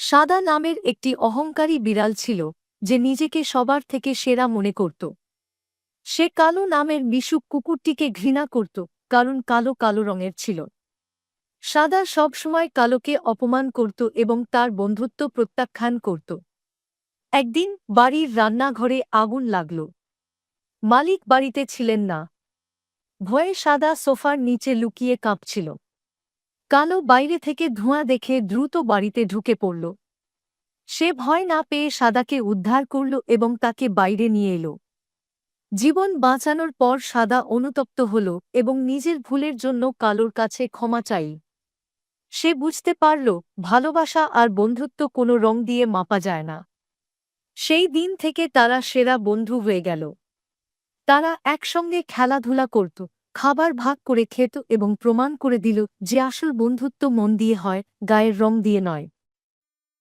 সাদা নামের একটি অহংকারী বিড়াল ছিল যে নিজেকে সবার থেকে সেরা মনে করত। সে কালো নামের মিশুক কুকুরটিকে ঘৃণা করত, কারণ কালো কালো রঙের ছিল। সাদা সবসময় কালোকে অপমান করত এবং তার বন্ধুত্ব প্রত্যাখ্যান করত। একদিন বাড়ির রান্নাঘরে আগুন লাগল। মালিক বাড়িতে ছিলেন না। ভয়ে সাদা সোফার নিচে লুকিয়ে কাঁপছিল। কালো বাইরে থেকে ধোঁয়া দেখে দ্রুত বাড়িতে ঢুকে পড়ল। সে ভয় না পেয়ে সাদাকে উদ্ধার করল এবং তাকে বাইরে নিয়ে এল। জীবন বাঁচানোর পর সাদা অনুতপ্ত হল এবং নিজের ভুলের জন্য কালোর কাছে ক্ষমা চাইল। সে বুঝতে পারল, ভালোবাসা আর বন্ধুত্ব কোনো রং দিয়ে মাপা যায় না। সেই দিন থেকে তারা সেরা বন্ধু হয়ে গেল। তারা একসঙ্গে খেলাধুলা করত, খাবার ভাগ করে খেত এবং প্রমাণ করে দিল যে আসল বন্ধুত্ব মন দিয়ে হয়, গায়ের রং দিয়ে নয়।